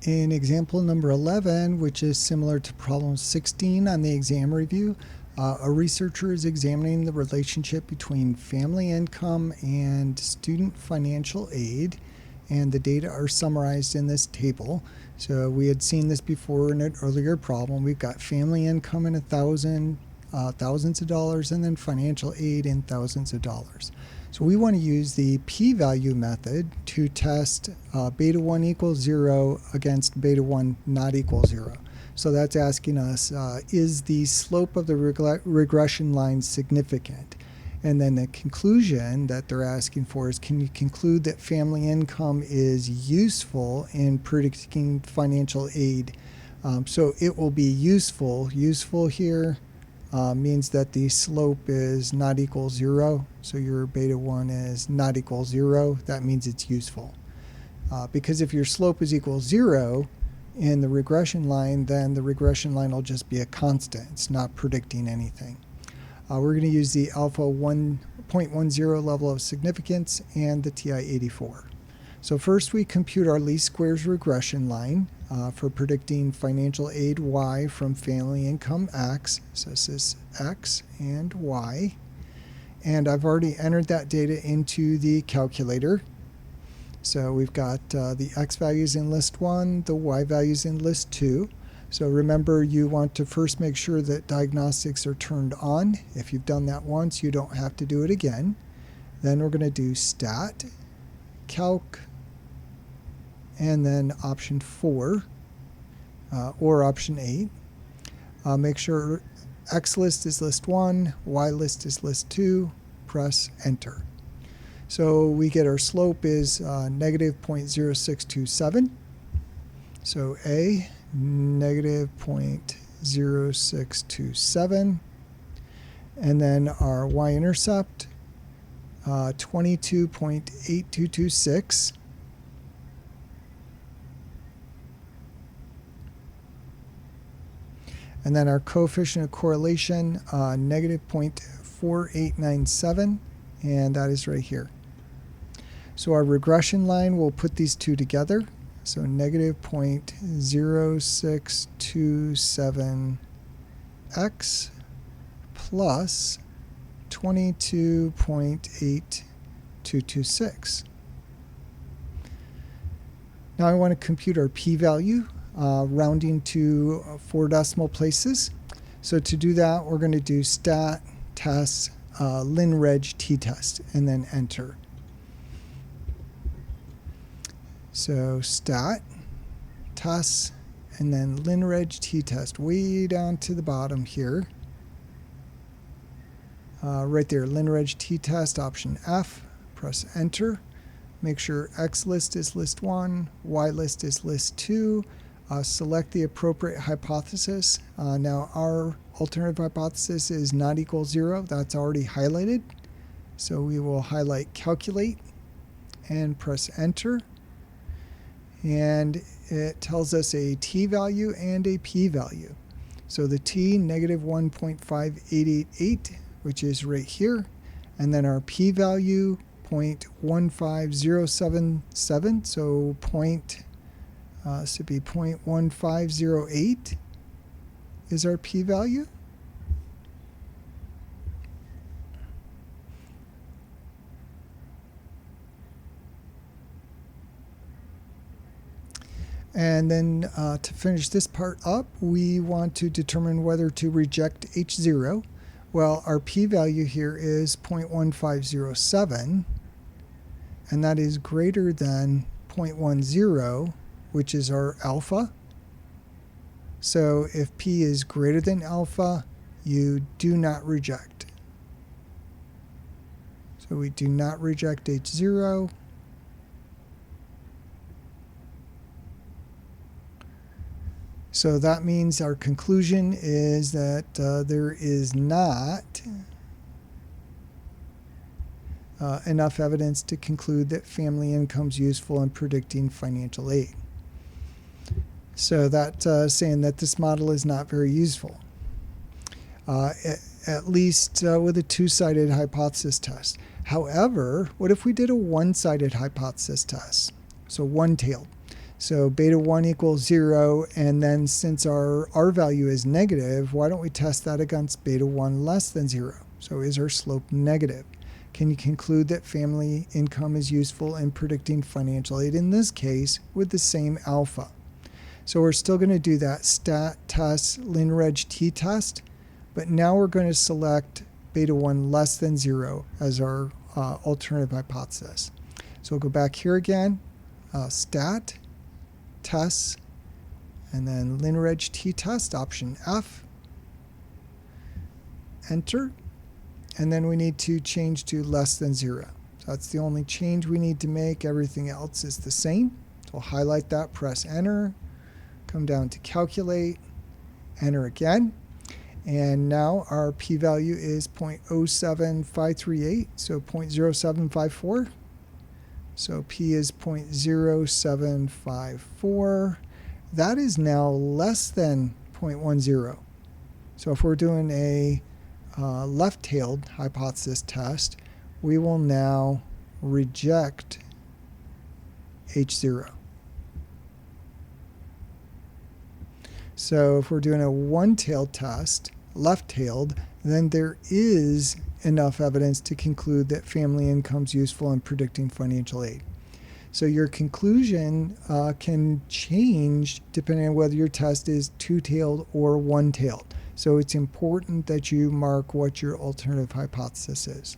In example number 11, which is similar to problem 16 on the exam review, a researcher is examining the relationship between family income and student financial aid, and the data are summarized in this table. So we had seen this before in an earlier problem. We've got family income in thousands of dollars, and then financial aid in thousands of dollars. So we want to use the p-value method to test beta 1 equals 0 against beta 1 not equal 0. So that's asking us, is the slope of the regression line significant? And then the conclusion that they're asking for is, can you conclude that family income is useful in predicting financial aid? So it will be useful. Useful here means that the slope is not equal 0. So your beta 1 is not equal 0. That means it's useful. Because if your slope is equal 0 in the regression line, then the regression line will just be a constant. It's not predicting anything. We're going to use the alpha 1.10 level of significance and the TI-84. So first we compute our least squares regression line for predicting financial aid Y from family income X. So this is X and Y. And I've already entered that data into the calculator. So we've got the X values in list 1, the Y values in list 2. So remember, you want to first make sure that diagnostics are turned on. If you've done that once, you don't have to do it again. Then we're going to do stat, calc, and then option 4 or option 8. Make sure X list is list 1, Y list is list 2, press enter. So we get our slope is negative 0.0627. So A, negative 0.0627. And then our y-intercept, 22.8226. And then our coefficient of correlation, negative 0.4897, and that is right here. So our regression line will put these two together. So negative 0.0627x plus 22.8226. Now I want to compute our p-value, rounding to 4 decimal places. So to do that, we're going to do stat, test, lin-reg t-test, and then enter. So stat, test, and then lin-reg t-test way down to the bottom here. Right there, lin-reg t-test, option F, press enter. Make sure X list is list 1, Y list is list 2. Select the appropriate hypothesis. Now our alternative hypothesis is not equal 0. That's already highlighted. So we will highlight calculate and press enter. And it tells us a t-value and a p-value. So the t, negative 1.5888, which is right here. And then our p-value, 0.15077, so should be 0.1508 is our p-value. And then to finish this part up, we want to determine whether to reject H0. Well, our p-value here is 0.1507, and that is greater than 0.10, which is our alpha. So if p is greater than alpha, you do not reject. So we do not reject H0. So that means our conclusion is that there is not enough evidence to conclude that family income is useful in predicting financial aid. So that's saying that this model is not very useful, at least with a two-sided hypothesis test. However, what if we did a one-sided hypothesis test? So one-tailed. So beta 1 equals 0, and then since our R value is negative, why don't we test that against beta 1 less than 0? So is our slope negative? Can you conclude that family income is useful in predicting financial aid, in this case, with the same alpha? So we're still going to do that stat test Lin-Reg t-test, but now we're going to select beta 1 less than 0 as our alternative hypothesis. So we'll go back here again, stat, tests, and then Lin-Reg t-test, option F, enter, and then we need to change to less than 0. So that's the only change we need to make. Everything else is the same. So we'll highlight that, press enter, come down to calculate, enter again, and now our p-value is 0.07538, so 0.0754. So p is 0.0754. That is now less than 0.10. So if we're doing a left-tailed hypothesis test, we will now reject H0. So if we're doing a one-tailed test, left-tailed, then there is enough evidence to conclude that family income is useful in predicting financial aid. So your conclusion can change depending on whether your test is two-tailed or one-tailed. So it's important that you mark what your alternative hypothesis is.